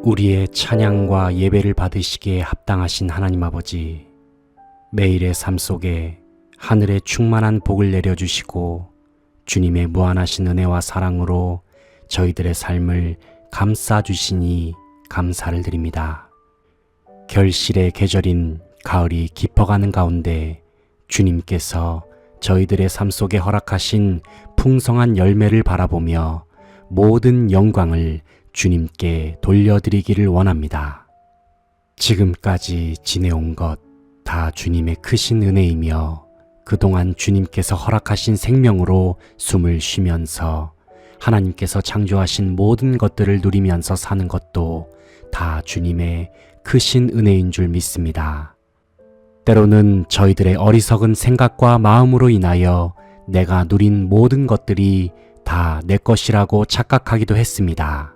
우리의 찬양과 예배를 받으시기에 합당하신 하나님 아버지, 매일의 삶 속에 하늘의 충만한 복을 내려주시고 주님의 무한하신 은혜와 사랑으로 저희들의 삶을 감싸주시니 감사를 드립니다. 결실의 계절인 가을이 깊어가는 가운데 주님께서 저희들의 삶 속에 허락하신 풍성한 열매를 바라보며 모든 영광을 주님께 돌려드리기를 원합니다. 지금까지 지내온 것 다 주님의 크신 은혜이며 그동안 주님께서 허락하신 생명으로 숨을 쉬면서 하나님께서 창조하신 모든 것들을 누리면서 사는 것도 다 주님의 크신 은혜인 줄 믿습니다. 때로는 저희들의 어리석은 생각과 마음으로 인하여 내가 누린 모든 것들이 다 내 것이라고 착각하기도 했습니다.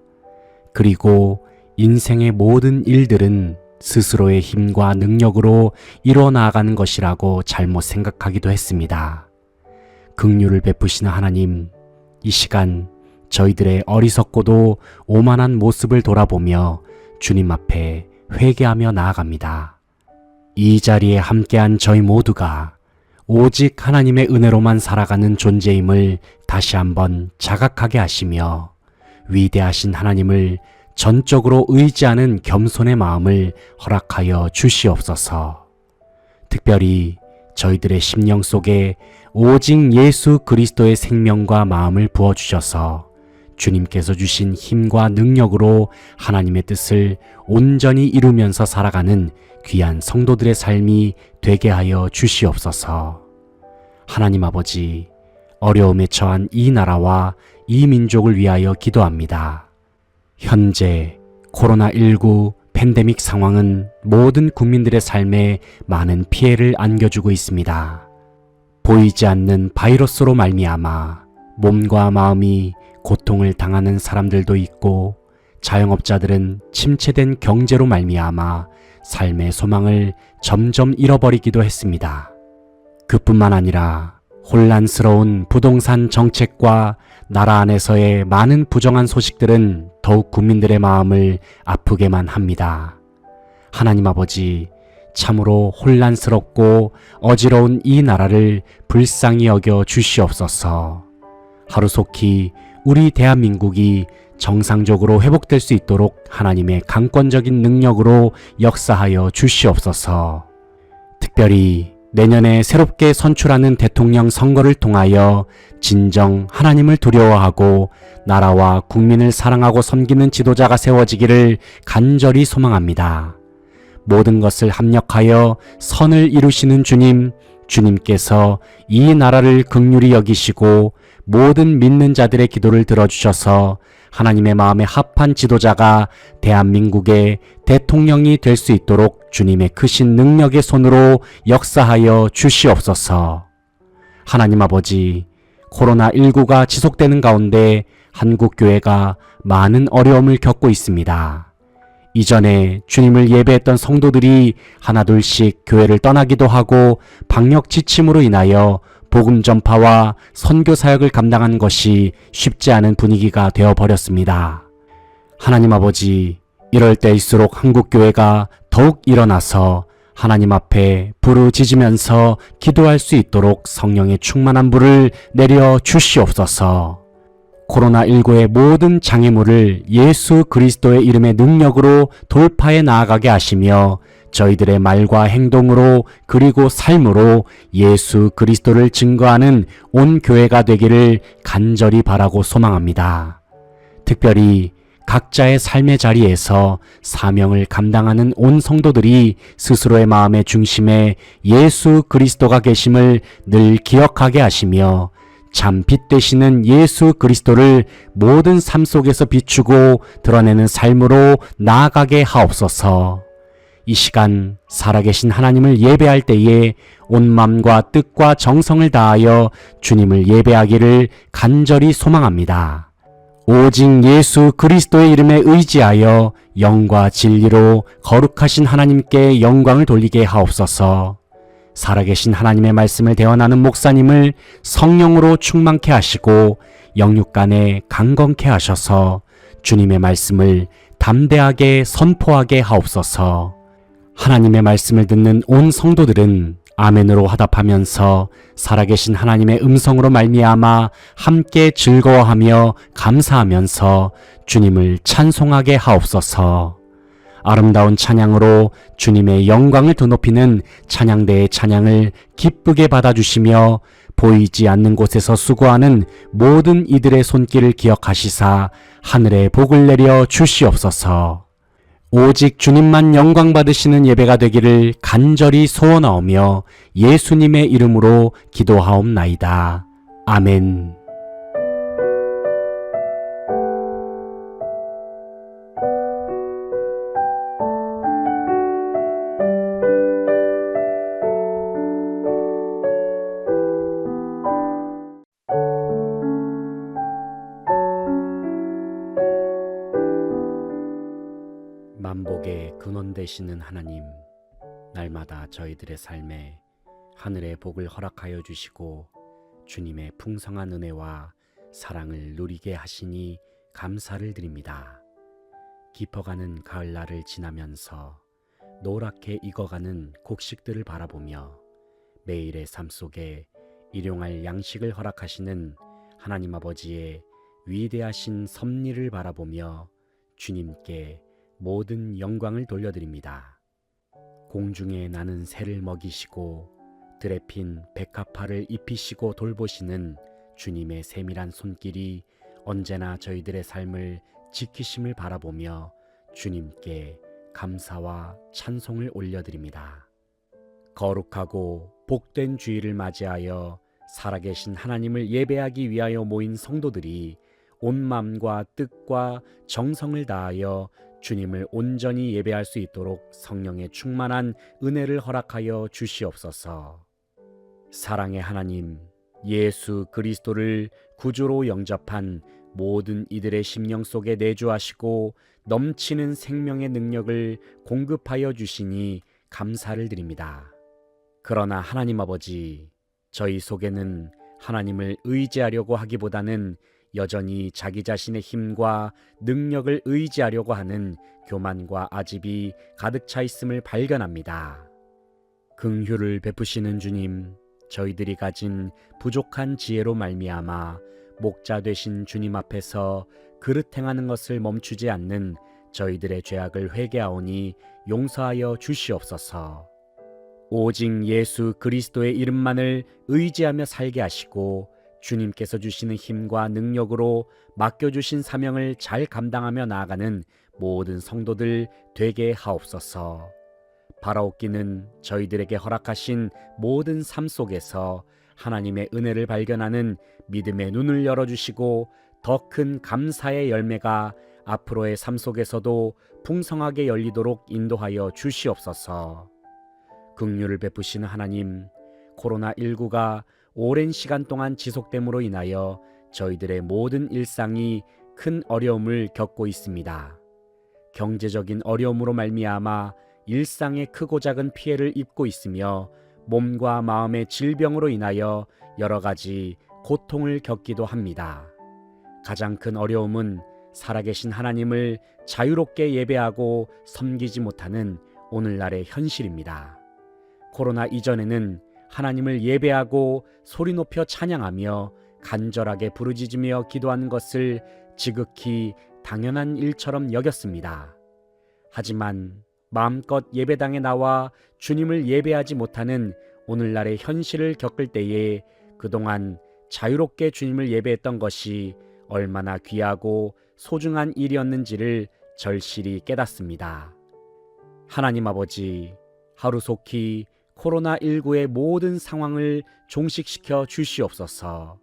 그리고 인생의 모든 일들은 스스로의 힘과 능력으로 이뤄나가는 것이라고 잘못 생각하기도 했습니다. 긍휼을 베푸시는 하나님, 이 시간 저희들의 어리석고도 오만한 모습을 돌아보며 주님 앞에 회개하며 나아갑니다. 이 자리에 함께한 저희 모두가 오직 하나님의 은혜로만 살아가는 존재임을 다시 한번 자각하게 하시며 위대하신 하나님을 전적으로 의지하는 겸손의 마음을 허락하여 주시옵소서. 특별히 저희들의 심령 속에 오직 예수 그리스도의 생명과 마음을 부어주셔서 주님께서 주신 힘과 능력으로 하나님의 뜻을 온전히 이루면서 살아가는 귀한 성도들의 삶이 되게 하여 주시옵소서. 하나님 아버지, 어려움에 처한 이 나라와 이 민족을 위하여 기도합니다. 현재 코로나19 팬데믹 상황은 모든 국민들의 삶에 많은 피해를 안겨주고 있습니다. 보이지 않는 바이러스로 말미암아 몸과 마음이 고통을 당하는 사람들도 있고 자영업자들은 침체된 경제로 말미암아 삶의 소망을 점점 잃어버리기도 했습니다. 그뿐만 아니라 혼란스러운 부동산 정책과 나라 안에서의 많은 부정한 소식들은 더욱 국민들의 마음을 아프게만 합니다. 하나님 아버지, 참으로 혼란스럽고 어지러운 이 나라를 불쌍히 여겨 주시옵소서. 하루속히 우리 대한민국이 정상적으로 회복될 수 있도록 하나님의 강권적인 능력으로 역사하여 주시옵소서. 특별히 내년에 새롭게 선출하는 대통령 선거를 통하여 진정 하나님을 두려워하고 나라와 국민을 사랑하고 섬기는 지도자가 세워지기를 간절히 소망합니다. 모든 것을 합력하여 선을 이루시는 주님, 주님께서 이 나라를 긍휼히 여기시고 모든 믿는 자들의 기도를 들어주셔서 하나님의 마음에 합한 지도자가 대한민국의 대통령이 될 수 있도록 주님의 크신 능력의 손으로 역사하여 주시옵소서. 하나님 아버지, 코로나19가 지속되는 가운데 한국교회가 많은 어려움을 겪고 있습니다. 이전에 주님을 예배했던 성도들이 하나둘씩 교회를 떠나기도 하고 방역 지침으로 인하여 복음 전파와 선교 사역을 감당하는 것이 쉽지 않은 분위기가 되어버렸습니다. 하나님 아버지, 이럴 때일수록 한국교회가 더욱 일어나서 하나님 앞에 부르짖으면서 기도할 수 있도록 성령의 충만한 불을 내려 주시옵소서. 코로나19의 모든 장애물을 예수 그리스도의 이름의 능력으로 돌파해 나아가게 하시며 저희들의 말과 행동으로 그리고 삶으로 예수 그리스도를 증거하는 온 교회가 되기를 간절히 바라고 소망합니다. 특별히 각자의 삶의 자리에서 사명을 감당하는 온 성도들이 스스로의 마음의 중심에 예수 그리스도가 계심을 늘 기억하게 하시며 참 빛 되시는 예수 그리스도를 모든 삶 속에서 비추고 드러내는 삶으로 나아가게 하옵소서. 이 시간 살아계신 하나님을 예배할 때에 온 마음과 뜻과 정성을 다하여 주님을 예배하기를 간절히 소망합니다. 오직 예수 그리스도의 이름에 의지하여 영과 진리로 거룩하신 하나님께 영광을 돌리게 하옵소서. 살아계신 하나님의 말씀을 대언하는 목사님을 성령으로 충만케 하시고 영육간에 강건케 하셔서 주님의 말씀을 담대하게 선포하게 하옵소서. 하나님의 말씀을 듣는 온 성도들은 아멘으로 화답하면서 살아계신 하나님의 음성으로 말미암아 함께 즐거워하며 감사하면서 주님을 찬송하게 하옵소서. 아름다운 찬양으로 주님의 영광을 드높이는 찬양대의 찬양을 기쁘게 받아주시며 보이지 않는 곳에서 수고하는 모든 이들의 손길을 기억하시사 하늘에 복을 내려 주시옵소서. 오직 주님만 영광 받으시는 예배가 되기를 간절히 소원하오며 예수님의 이름으로 기도하옵나이다. 아멘. 만복의 근원 되시는 하나님, 날마다 저희들의 삶에 하늘의 복을 허락하여 주시고 주님의 풍성한 은혜와 사랑을 누리게 하시니 감사를 드립니다. 깊어가는 가을날을 지나면서 노랗게 익어가는 곡식들을 바라보며 매일의 삶 속에 일용할 양식을 허락하시는 하나님 아버지의 위대하신 섭리를 바라보며 주님께 모든 영광을 돌려드립니다. 공중에 나는 새를 먹이시고 들에 핀 백합화를 입히시고 돌보시는 주님의 세밀한 손길이 언제나 저희들의 삶을 지키심을 바라보며 주님께 감사와 찬송을 올려드립니다. 거룩하고 복된 주일을 맞이하여 살아계신 하나님을 예배하기 위하여 모인 성도들이 온 마음과 뜻과 정성을 다하여 주님을 온전히 예배할 수 있도록 성령의 충만한 은혜를 허락하여 주시옵소서. 사랑의 하나님, 예수 그리스도를 구주로 영접한 모든 이들의 심령 속에 내주하시고 넘치는 생명의 능력을 공급하여 주시니 감사를 드립니다. 그러나 하나님 아버지, 저희 속에는 하나님을 의지하려고 하기보다는 여전히 자기 자신의 힘과 능력을 의지하려고 하는 교만과 아집이 가득 차 있음을 발견합니다. 긍휼을 베푸시는 주님, 저희들이 가진 부족한 지혜로 말미암아 목자 되신 주님 앞에서 그릇 행하는 것을 멈추지 않는 저희들의 죄악을 회개하오니 용서하여 주시옵소서. 오직 예수 그리스도의 이름만을 의지하며 살게 하시고 주님께서 주시는 힘과 능력으로 맡겨주신 사명을 잘 감당하며 나아가는 모든 성도들 되게 하옵소서. 바라옵기는 저희들에게 허락하신 모든 삶 속에서 하나님의 은혜를 발견하는 믿음의 눈을 열어주시고 더 큰 감사의 열매가 앞으로의 삶 속에서도 풍성하게 열리도록 인도하여 주시옵소서. 긍휼을 베푸시는 하나님, 코로나19가 오랜 시간 동안 지속됨으로 인하여 저희들의 모든 일상이 큰 어려움을 겪고 있습니다. 경제적인 어려움으로 말미암아 일상의 크고 작은 피해를 입고 있으며 몸과 마음의 질병으로 인하여 여러 가지 고통을 겪기도 합니다. 가장 큰 어려움은 살아계신 하나님을 자유롭게 예배하고 섬기지 못하는 오늘날의 현실입니다. 코로나 이전에는 하나님을 예배하고 소리 높여 찬양하며 간절하게 부르짖으며 기도하는 것을 지극히 당연한 일처럼 여겼습니다. 하지만 마음껏 예배당에 나와 주님을 예배하지 못하는 오늘날의 현실을 겪을 때에 그동안 자유롭게 주님을 예배했던 것이 얼마나 귀하고 소중한 일이었는지를 절실히 깨닫습니다. 하나님 아버지, 하루속히 코로나19의 모든 상황을 종식시켜 주시옵소서.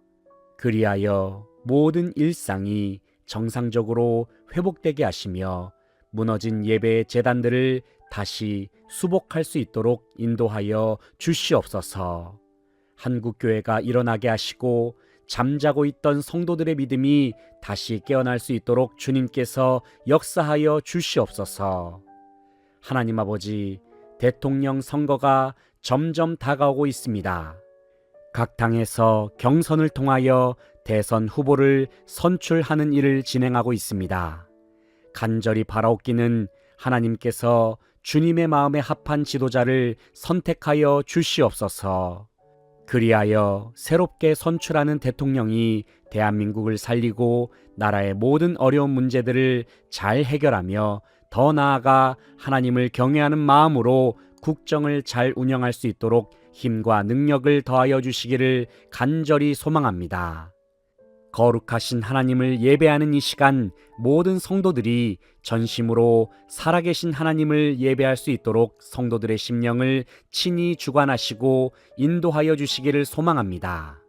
그리하여 모든 일상이 정상적으로 회복되게 하시며 무너진 예배의 제단들을 다시 수복할 수 있도록 인도하여 주시옵소서. 한국교회가 일어나게 하시고 잠자고 있던 성도들의 믿음이 다시 깨어날 수 있도록 주님께서 역사하여 주시옵소서. 하나님 아버지, 대통령 선거가 점점 다가오고 있습니다. 각 당에서 경선을 통하여 대선 후보를 선출하는 일을 진행하고 있습니다. 간절히 바라옵기는 하나님께서 주님의 마음에 합한 지도자를 선택하여 주시옵소서. 그리하여 새롭게 선출하는 대통령이 대한민국을 살리고 나라의 모든 어려운 문제들을 잘 해결하며 더 나아가 하나님을 경외하는 마음으로 국정을 잘 운영할 수 있도록 힘과 능력을 더하여 주시기를 간절히 소망합니다. 거룩하신 하나님을 예배하는 이 시간, 모든 성도들이 전심으로 살아계신 하나님을 예배할 수 있도록 성도들의 심령을 친히 주관하시고 인도하여 주시기를 소망합니다.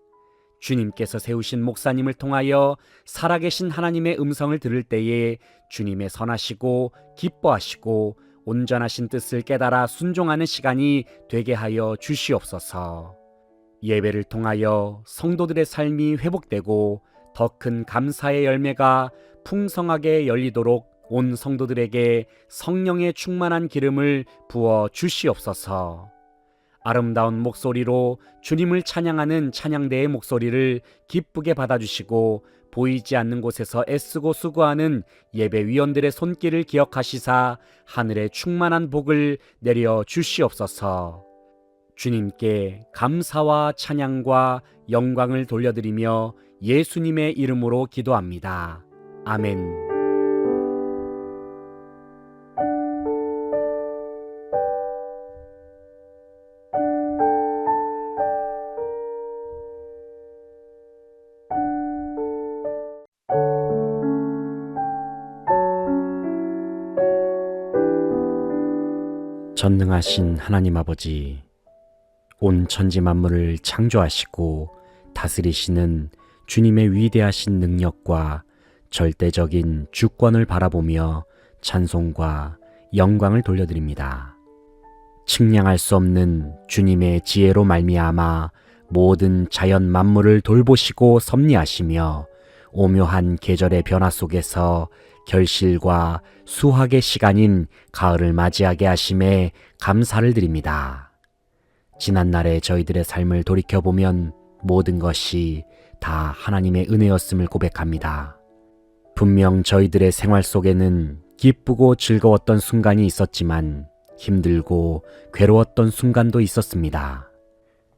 주님께서 세우신 목사님을 통하여 살아계신 하나님의 음성을 들을 때에 주님의 선하시고 기뻐하시고 온전하신 뜻을 깨달아 순종하는 시간이 되게 하여 주시옵소서. 예배를 통하여 성도들의 삶이 회복되고 더 큰 감사의 열매가 풍성하게 열리도록 온 성도들에게 성령의 충만한 기름을 부어 주시옵소서. 아름다운 목소리로 주님을 찬양하는 찬양대의 목소리를 기쁘게 받아주시고 보이지 않는 곳에서 애쓰고 수고하는 예배위원들의 손길을 기억하시사 하늘의 충만한 복을 내려 주시옵소서. 주님께 감사와 찬양과 영광을 돌려드리며 예수님의 이름으로 기도합니다. 아멘. 전능하신 하나님 아버지, 온 천지 만물을 창조하시고 다스리시는 주님의 위대하신 능력과 절대적인 주권을 바라보며 찬송과 영광을 돌려드립니다. 측량할 수 없는 주님의 지혜로 말미암아 모든 자연 만물을 돌보시고 섭리하시며 오묘한 계절의 변화 속에서 결실과 수확의 시간인 가을을 맞이하게 하심에 감사를 드립니다. 지난날의 저희들의 삶을 돌이켜보면 모든 것이 다 하나님의 은혜였음을 고백합니다. 분명 저희들의 생활 속에는 기쁘고 즐거웠던 순간이 있었지만 힘들고 괴로웠던 순간도 있었습니다.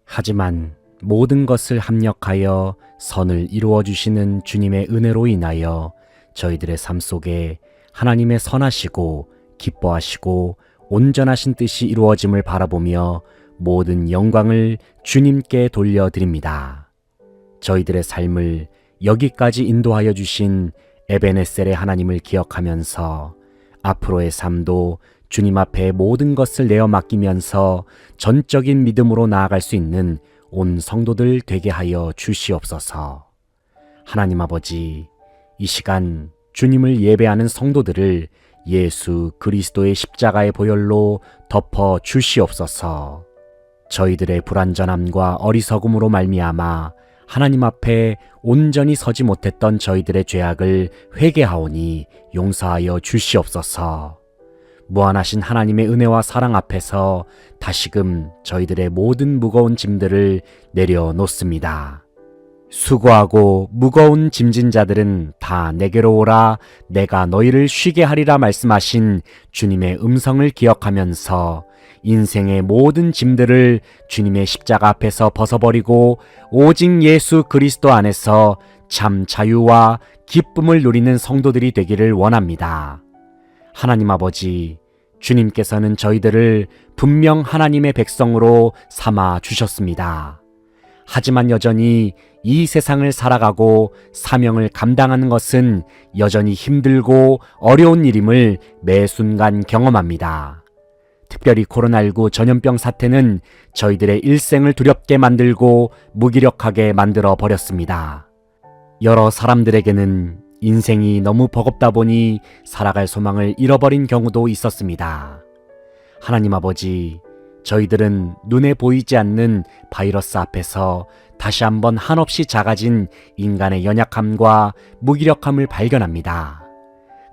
하지만 모든 것을 합력하여 선을 이루어 주시는 주님의 은혜로 인하여 저희들의 삶 속에 하나님의 선하시고 기뻐하시고 온전하신 뜻이 이루어짐을 바라보며 모든 영광을 주님께 돌려드립니다. 저희들의 삶을 여기까지 인도하여 주신 에베네셀의 하나님을 기억하면서 앞으로의 삶도 주님 앞에 모든 것을 내어 맡기면서 전적인 믿음으로 나아갈 수 있는 온 성도들 되게 하여 주시옵소서. 하나님 아버지, 이 시간 주님을 예배하는 성도들을 예수 그리스도의 십자가의 보혈로 덮어 주시옵소서. 저희들의 불완전함과 어리석음으로 말미암아 하나님 앞에 온전히 서지 못했던 저희들의 죄악을 회개하오니 용서하여 주시옵소서. 무한하신 하나님의 은혜와 사랑 앞에서 다시금 저희들의 모든 무거운 짐들을 내려놓습니다. 수고하고 무거운 짐진 자들은 다 내게로 오라, 내가 너희를 쉬게 하리라 말씀하신 주님의 음성을 기억하면서 인생의 모든 짐들을 주님의 십자가 앞에서 벗어버리고 오직 예수 그리스도 안에서 참 자유와 기쁨을 누리는 성도들이 되기를 원합니다. 하나님 아버지, 주님께서는 저희들을 분명 하나님의 백성으로 삼아 주셨습니다. 하지만 여전히 이 세상을 살아가고 사명을 감당하는 것은 여전히 힘들고 어려운 일임을 매 순간 경험합니다. 특별히 코로나19 전염병 사태는 저희들의 일생을 두렵게 만들고 무기력하게 만들어 버렸습니다. 여러 사람들에게는 인생이 너무 버겁다 보니 살아갈 소망을 잃어버린 경우도 있었습니다. 하나님 아버지, 저희들은 눈에 보이지 않는 바이러스 앞에서 다시 한번 한없이 작아진 인간의 연약함과 무기력함을 발견합니다.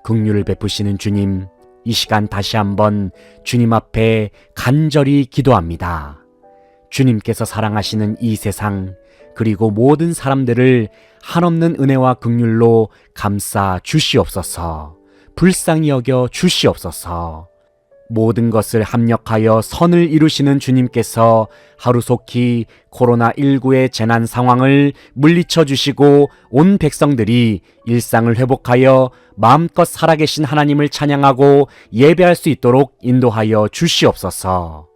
긍휼을 베푸시는 주님, 이 시간 다시 한번 주님 앞에 간절히 기도합니다. 주님께서 사랑하시는 이 세상, 그리고 모든 사람들을 한없는 은혜와 긍휼로 감싸 주시옵소서. 불쌍히 여겨 주시옵소서. 모든 것을 합력하여 선을 이루시는 주님께서 하루속히 코로나19의 재난 상황을 물리쳐 주시고 온 백성들이 일상을 회복하여 마음껏 살아계신 하나님을 찬양하고 예배할 수 있도록 인도하여 주시옵소서.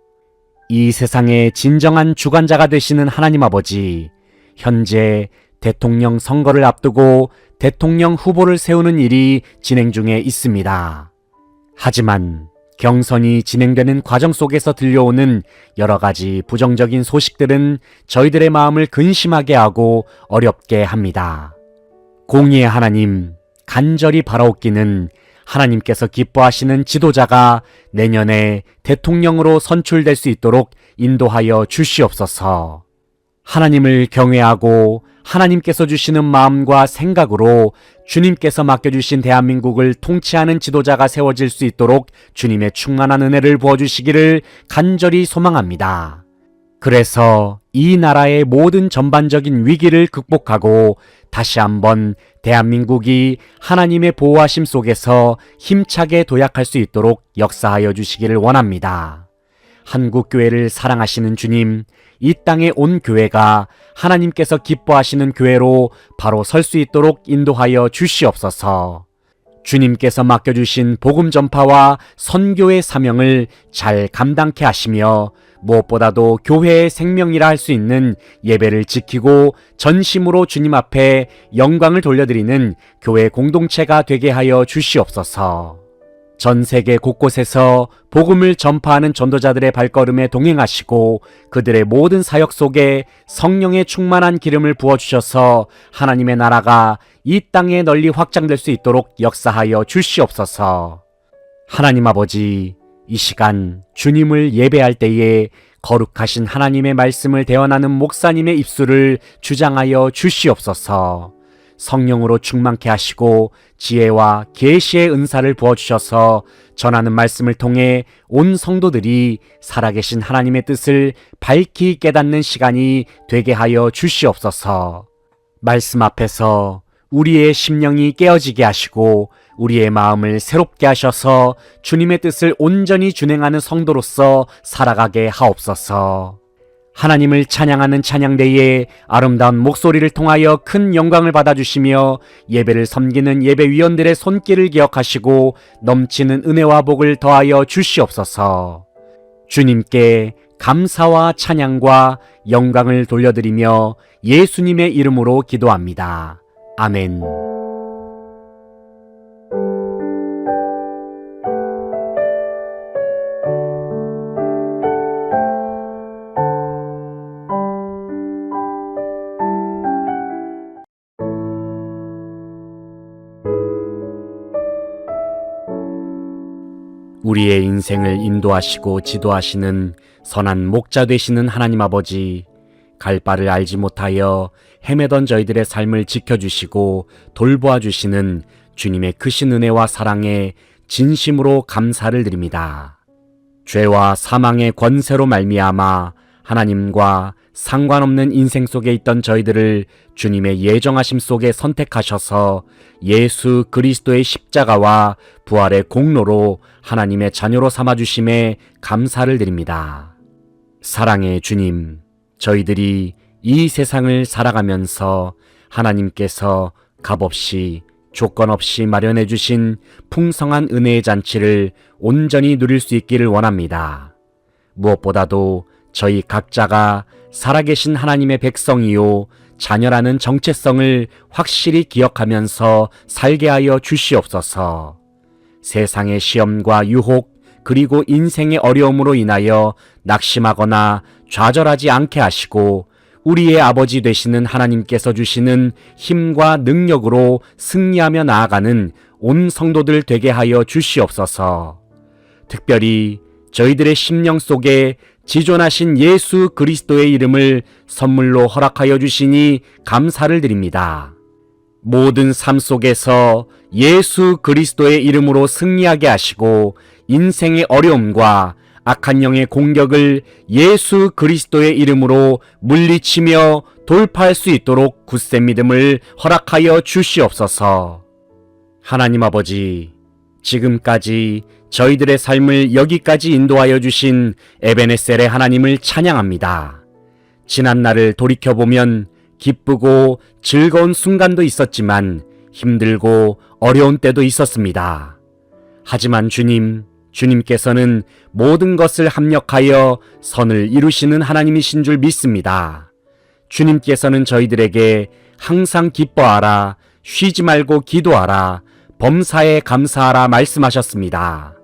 이 세상의 진정한 주관자가 되시는 하나님 아버지, 현재 대통령 선거를 앞두고 대통령 후보를 세우는 일이 진행 중에 있습니다. 하지만 경선이 진행되는 과정 속에서 들려오는 여러 가지 부정적인 소식들은 저희들의 마음을 근심하게 하고 어렵게 합니다. 공의의 하나님, 간절히 바라옵기는 하나님께서 기뻐하시는 지도자가 내년에 대통령으로 선출될 수 있도록 인도하여 주시옵소서. 하나님을 경외하고 하나님께서 주시는 마음과 생각으로 주님께서 맡겨주신 대한민국을 통치하는 지도자가 세워질 수 있도록 주님의 충만한 은혜를 부어주시기를 간절히 소망합니다. 그래서 이 나라의 모든 전반적인 위기를 극복하고 다시 한번 대한민국이 하나님의 보호하심 속에서 힘차게 도약할 수 있도록 역사하여 주시기를 원합니다. 한국교회를 사랑하시는 주님, 이 땅에 온 교회가 하나님께서 기뻐하시는 교회로 바로 설 수 있도록 인도하여 주시옵소서. 주님께서 맡겨주신 복음 전파와 선교의 사명을 잘 감당케 하시며 무엇보다도 교회의 생명이라 할 수 있는 예배를 지키고 전심으로 주님 앞에 영광을 돌려드리는 교회 공동체가 되게 하여 주시옵소서. 전 세계 곳곳에서 복음을 전파하는 전도자들의 발걸음에 동행하시고 그들의 모든 사역 속에 성령의 충만한 기름을 부어주셔서 하나님의 나라가 이 땅에 널리 확장될 수 있도록 역사하여 주시옵소서. 하나님 아버지, 이 시간 주님을 예배할 때에 거룩하신 하나님의 말씀을 대언하는 목사님의 입술을 주장하여 주시옵소서. 성령으로 충만케 하시고 지혜와 계시의 은사를 부어주셔서 전하는 말씀을 통해 온 성도들이 살아계신 하나님의 뜻을 밝히 깨닫는 시간이 되게 하여 주시옵소서. 말씀 앞에서 우리의 심령이 깨어지게 하시고 우리의 마음을 새롭게 하셔서 주님의 뜻을 온전히 준행하는 성도로서 살아가게 하옵소서. 하나님을 찬양하는 찬양대에 아름다운 목소리를 통하여 큰 영광을 받아주시며 예배를 섬기는 예배위원들의 손길을 기억하시고 넘치는 은혜와 복을 더하여 주시옵소서. 주님께 감사와 찬양과 영광을 돌려드리며 예수님의 이름으로 기도합니다. 아멘. 우리의 인생을 인도하시고 지도하시는 선한 목자 되시는 하나님 아버지, 갈 바를 알지 못하여 헤매던 저희들의 삶을 지켜주시고 돌보아 주시는 주님의 크신 은혜와 사랑에 진심으로 감사를 드립니다. 죄와 사망의 권세로 말미암아 하나님과 상관없는 인생 속에 있던 저희들을 주님의 예정하심 속에 선택하셔서 예수 그리스도의 십자가와 부활의 공로로 하나님의 자녀로 삼아주심에 감사를 드립니다. 사랑의 주님, 저희들이 이 세상을 살아가면서 하나님께서 값없이 조건 없이 마련해 주신 풍성한 은혜의 잔치를 온전히 누릴 수 있기를 원합니다. 무엇보다도 저희 각자가 살아계신 하나님의 백성이요 자녀라는 정체성을 확실히 기억하면서 살게 하여 주시옵소서. 세상의 시험과 유혹 그리고 인생의 어려움으로 인하여 낙심하거나 좌절하지 않게 하시고 우리의 아버지 되시는 하나님께서 주시는 힘과 능력으로 승리하며 나아가는 온 성도들 되게 하여 주시옵소서. 특별히 저희들의 심령 속에 지존하신 예수 그리스도의 이름을 선물로 허락하여 주시니 감사를 드립니다. 모든 삶 속에서 예수 그리스도의 이름으로 승리하게 하시고 인생의 어려움과 악한 영의 공격을 예수 그리스도의 이름으로 물리치며 돌파할 수 있도록 굳센 믿음을 허락하여 주시옵소서. 하나님 아버지, 지금까지 저희들의 삶을 여기까지 인도하여 주신 에베네셀의 하나님을 찬양합니다. 지난날을 돌이켜보면 기쁘고 즐거운 순간도 있었지만 힘들고 어려운 때도 있었습니다. 하지만 주님께서는 모든 것을 합력하여 선을 이루시는 하나님이신 줄 믿습니다. 주님께서는 저희들에게 항상 기뻐하라, 쉬지 말고 기도하라, 범사에 감사하라 말씀하셨습니다.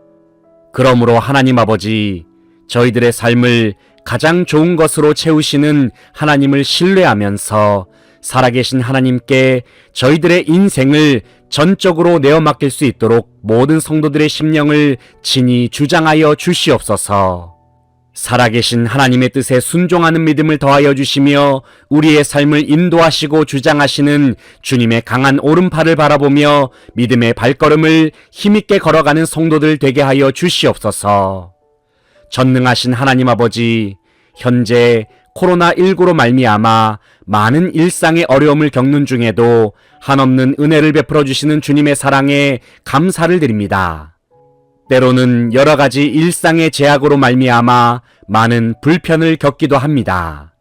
그러므로 하나님 아버지, 저희들의 삶을 가장 좋은 것으로 채우시는 하나님을 신뢰하면서 살아계신 하나님께 저희들의 인생을 전적으로 내어 맡길 수 있도록 모든 성도들의 심령을 친히 주장하여 주시옵소서. 살아계신 하나님의 뜻에 순종하는 믿음을 더하여 주시며 우리의 삶을 인도하시고 주장하시는 주님의 강한 오른팔을 바라보며 믿음의 발걸음을 힘있게 걸어가는 성도들 되게 하여 주시옵소서. 전능하신 하나님 아버지, 현재 코로나19로 말미암아 많은 일상의 어려움을 겪는 중에도 한없는 은혜를 베풀어 주시는 주님의 사랑에 감사를 드립니다. 때로는 여러 가지 일상의 제약으로 말미암아 많은 불편을 겪기도 합니다.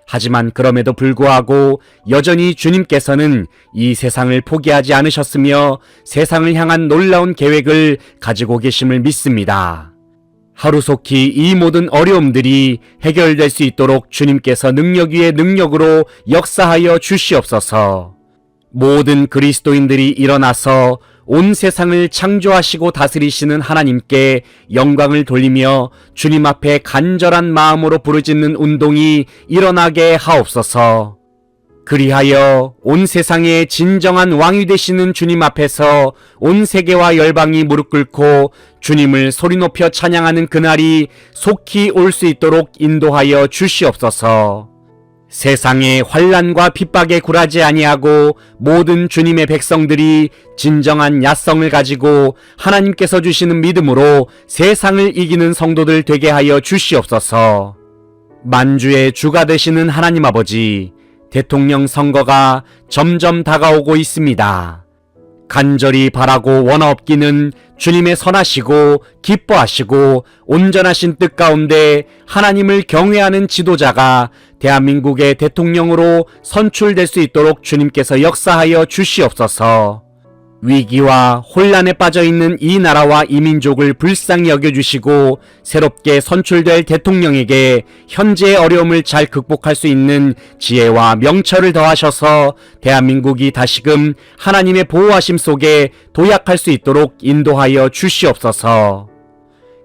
하지만 그럼에도 불구하고 여전히 주님께서는 이 세상을 포기하지 않으셨으며 세상을 향한 놀라운 계획을 가지고 계심을 믿습니다. 하루속히 이 모든 어려움들이 해결될 수 있도록 주님께서 능력 위에 능력으로 역사하여 주시옵소서. 모든 그리스도인들이 일어나서 온 세상을 창조하시고 다스리시는 하나님께 영광을 돌리며 주님 앞에 간절한 마음으로 부르짖는 운동이 일어나게 하옵소서. 그리하여 온 세상의 진정한 왕이 되시는 주님 앞에서 온 세계와 열방이 무릎 꿇고 주님을 소리 높여 찬양하는 그날이 속히 올 수 있도록 인도하여 주시옵소서. 세상의 환난과 핍박에 굴하지 아니하고 모든 주님의 백성들이 진정한 야성을 가지고 하나님께서 주시는 믿음으로 세상을 이기는 성도들 되게 하여 주시옵소서. 만주의 주가 되시는 하나님 아버지, 대통령 선거가 점점 다가오고 있습니다. 간절히 바라고 원하옵기는 주님의 선하시고 기뻐하시고 온전하신 뜻 가운데 하나님을 경외하는 지도자가 대한민국의 대통령으로 선출될 수 있도록 주님께서 역사하여 주시옵소서. 위기와 혼란에 빠져있는 이 나라와 이 민족을 불쌍히 여겨주시고 새롭게 선출될 대통령에게 현재의 어려움을 잘 극복할 수 있는 지혜와 명철을 더하셔서 대한민국이 다시금 하나님의 보호하심 속에 도약할 수 있도록 인도하여 주시옵소서.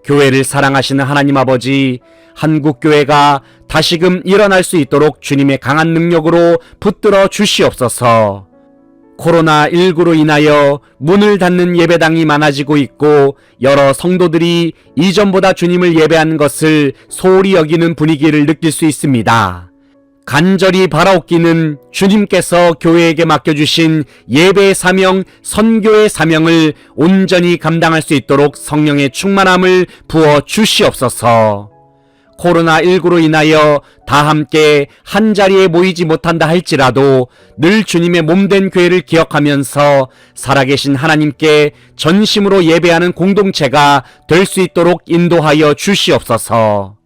교회를 사랑하시는 하나님 아버지, 한국교회가 다시금 일어날 수 있도록 주님의 강한 능력으로 붙들어 주시옵소서. 코로나19로 인하여 문을 닫는 예배당이 많아지고 있고 여러 성도들이 이전보다 주님을 예배하는 것을 소홀히 여기는 분위기를 느낄 수 있습니다. 간절히 바라옵기는 주님께서 교회에게 맡겨주신 예배의 사명, 선교의 사명을 온전히 감당할 수 있도록 성령의 충만함을 부어 주시옵소서. 코로나19로 인하여 다 함께 한자리에 모이지 못한다 할지라도 늘 주님의 몸된 교회를 기억하면서 살아계신 하나님께 전심으로 예배하는 공동체가 될 수 있도록 인도하여 주시옵소서.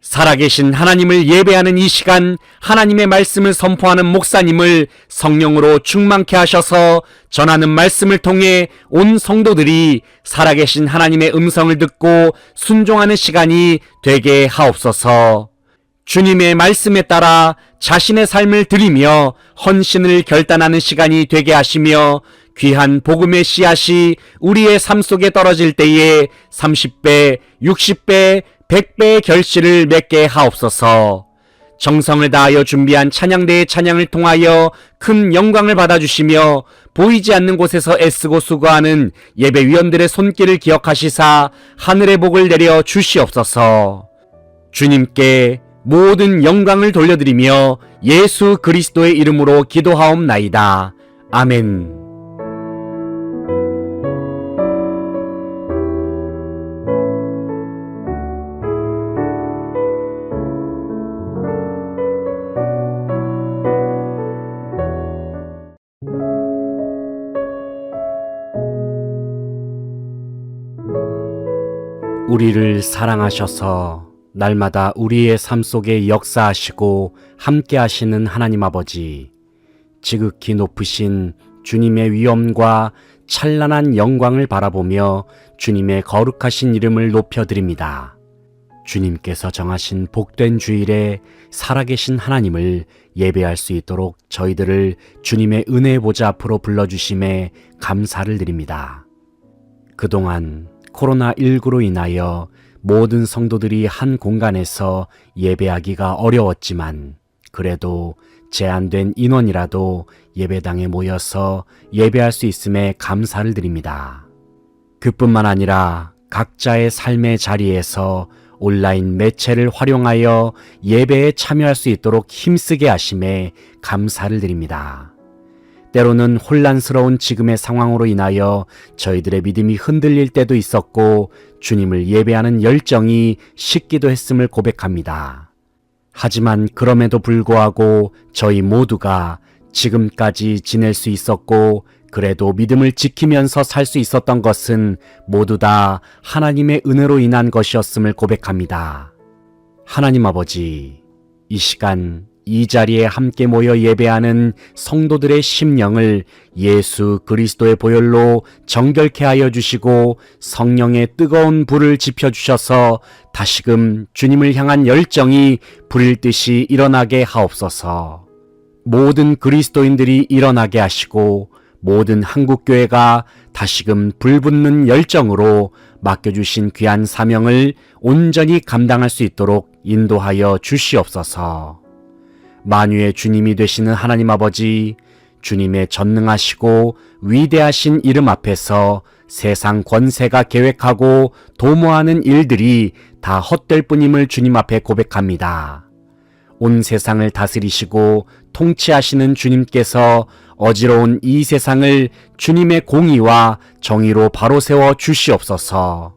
살아계신 하나님을 예배하는 이 시간 하나님의 말씀을 선포하는 목사님을 성령으로 충만케 하셔서 전하는 말씀을 통해 온 성도들이 살아계신 하나님의 음성을 듣고 순종하는 시간이 되게 하옵소서. 주님의 말씀에 따라 자신의 삶을 드리며 헌신을 결단하는 시간이 되게 하시며 귀한 복음의 씨앗이 우리의 삶 속에 떨어질 때에 30배, 60배, 100배의 결실을 맺게 하옵소서. 정성을 다하여 준비한 찬양대의 찬양을 통하여 큰 영광을 받아주시며 보이지 않는 곳에서 애쓰고 수고하는 예배위원들의 손길을 기억하시사 하늘의 복을 내려 주시옵소서. 주님께 모든 영광을 돌려드리며 예수 그리스도의 이름으로 기도하옵나이다. 아멘. 우리를 사랑하셔서 날마다 우리의 삶 속에 역사하시고 함께 하시는 하나님 아버지, 지극히 높으신 주님의 위엄과 찬란한 영광을 바라보며 주님의 거룩하신 이름을 높여드립니다. 주님께서 정하신 복된 주일에 살아계신 하나님을 예배할 수 있도록 저희들을 주님의 은혜의 보좌 앞으로 불러주심에 감사를 드립니다. 그동안 코로나19로 인하여 모든 성도들이 한 공간에서 예배하기가 어려웠지만 그래도 제한된 인원이라도 예배당에 모여서 예배할 수 있음에 감사를 드립니다. 그뿐만 아니라 각자의 삶의 자리에서 온라인 매체를 활용하여 예배에 참여할 수 있도록 힘쓰게 하심에 감사를 드립니다. 때로는 혼란스러운 지금의 상황으로 인하여 저희들의 믿음이 흔들릴 때도 있었고 주님을 예배하는 열정이 식기도 했음을 고백합니다. 하지만 그럼에도 불구하고 저희 모두가 지금까지 지낼 수 있었고 그래도 믿음을 지키면서 살 수 있었던 것은 모두 다 하나님의 은혜로 인한 것이었음을 고백합니다. 하나님 아버지, 이 시간 이 자리에 함께 모여 예배하는 성도들의 심령을 예수 그리스도의 보혈로 정결케 하여 주시고 성령의 뜨거운 불을 지펴주셔서 다시금 주님을 향한 열정이 불일 듯이 일어나게 하옵소서. 모든 그리스도인들이 일어나게 하시고 모든 한국교회가 다시금 불붙는 열정으로 맡겨주신 귀한 사명을 온전히 감당할 수 있도록 인도하여 주시옵소서. 만유의 주님이 되시는 하나님 아버지, 주님의 전능하시고 위대하신 이름 앞에서 세상 권세가 계획하고 도모하는 일들이 다 헛될 뿐임을 주님 앞에 고백합니다. 온 세상을 다스리시고 통치하시는 주님께서 어지러운 이 세상을 주님의 공의와 정의로 바로 세워 주시옵소서.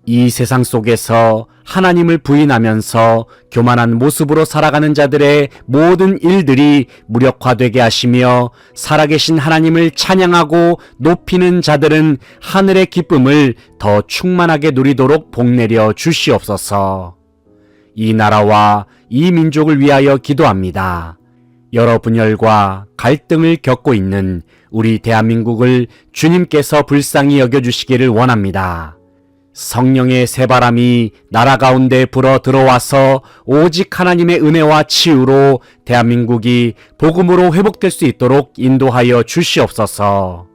이 세상 속에서 하나님을 부인하면서 교만한 모습으로 살아가는 자들의 모든 일들이 무력화되게 하시며 살아계신 하나님을 찬양하고 높이는 자들은 하늘의 기쁨을 더 충만하게 누리도록 복내려 주시옵소서. 이 나라와 이 민족을 위하여 기도합니다. 여러 분열과 갈등을 겪고 있는 우리 대한민국을 주님께서 불쌍히 여겨주시기를 원합니다. 성령의 새바람이 나라 가운데 불어 들어와서 오직 하나님의 은혜와 치유로 대한민국이 복음으로 회복될 수 있도록 인도하여 주시옵소서.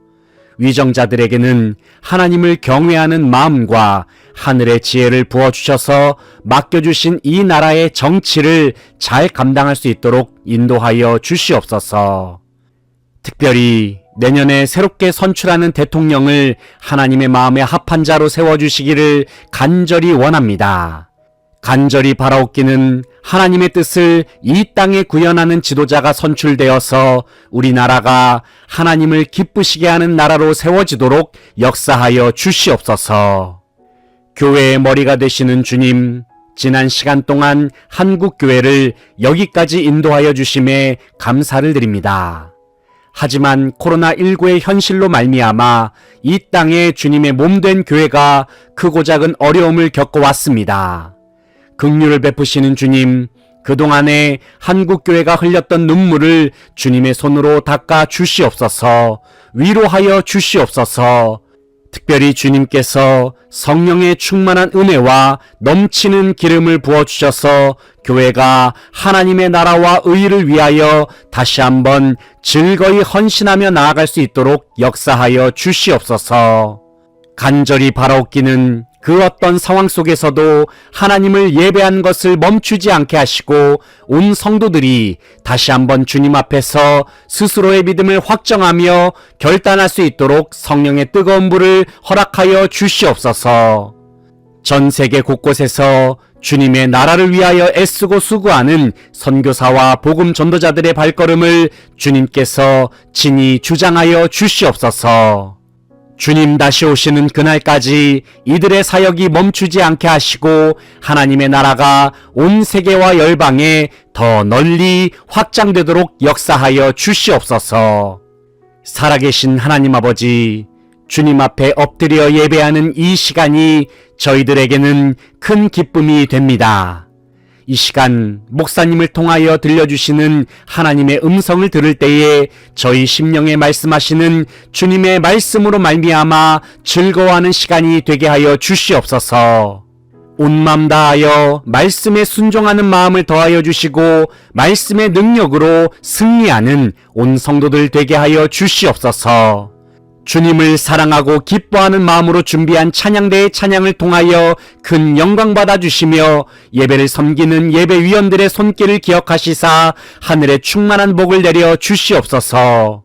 위정자들에게는 하나님을 경외하는 마음과 하늘의 지혜를 부어주셔서 맡겨주신 이 나라의 정치를 잘 감당할 수 있도록 인도하여 주시옵소서. 특별히 내년에 새롭게 선출하는 대통령을 하나님의 마음에 합한 자로 세워주시기를 간절히 원합니다. 간절히 바라옵기는 하나님의 뜻을 이 땅에 구현하는 지도자가 선출되어서 우리나라가 하나님을 기쁘시게 하는 나라로 세워지도록 역사하여 주시옵소서. 교회의 머리가 되시는 주님, 지난 시간 동안 한국교회를 여기까지 인도하여 주심에 감사를 드립니다. 하지만 코로나19의 현실로 말미암아 이 땅에 주님의 몸된 교회가 크고 작은 어려움을 겪어왔습니다. 긍휼을 베푸시는 주님, 그동안에 한국교회가 흘렸던 눈물을 주님의 손으로 닦아 주시옵소서. 위로하여 주시옵소서. 특별히 주님께서 성령의 충만한 은혜와 넘치는 기름을 부어주셔서 교회가 하나님의 나라와 의를 위하여 다시 한번 즐거이 헌신하며 나아갈 수 있도록 역사하여 주시옵소서. 간절히 바라옵기는 그 어떤 상황 속에서도 하나님을 예배한 것을 멈추지 않게 하시고 온 성도들이 다시 한번 주님 앞에서 스스로의 믿음을 확정하며 결단할 수 있도록 성령의 뜨거운 불을 허락하여 주시옵소서. 전 세계 곳곳에서 주님의 나라를 위하여 애쓰고 수고하는 선교사와 복음 전도자들의 발걸음을 주님께서 친히 주장하여 주시옵소서. 주님 다시 오시는 그날까지 이들의 사역이 멈추지 않게 하시고 하나님의 나라가 온 세계와 열방에 더 널리 확장되도록 역사하여 주시옵소서. 살아계신 하나님 아버지, 주님 앞에 엎드려 예배하는 이 시간이 저희들에게는 큰 기쁨이 됩니다. 이 시간 목사님을 통하여 들려주시는 하나님의 음성을 들을 때에 저희 심령에 말씀하시는 주님의 말씀으로 말미암아 즐거워하는 시간이 되게 하여 주시옵소서. 온 맘 다하여 말씀에 순종하는 마음을 더하여 주시고 말씀의 능력으로 승리하는 온 성도들 되게 하여 주시옵소서. 주님을 사랑하고 기뻐하는 마음으로 준비한 찬양대의 찬양을 통하여 큰 영광 받아 주시며 예배를 섬기는 예배위원들의 손길을 기억하시사 하늘에 충만한 복을 내려 주시옵소서.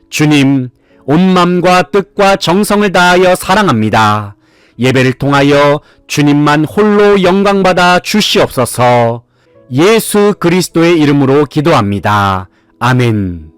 주님, 온 마음과 뜻과 정성을 다하여 사랑합니다. 예배를 통하여 주님만 홀로 영광 받아 주시옵소서. 예수 그리스도의 이름으로 기도합니다. 아멘.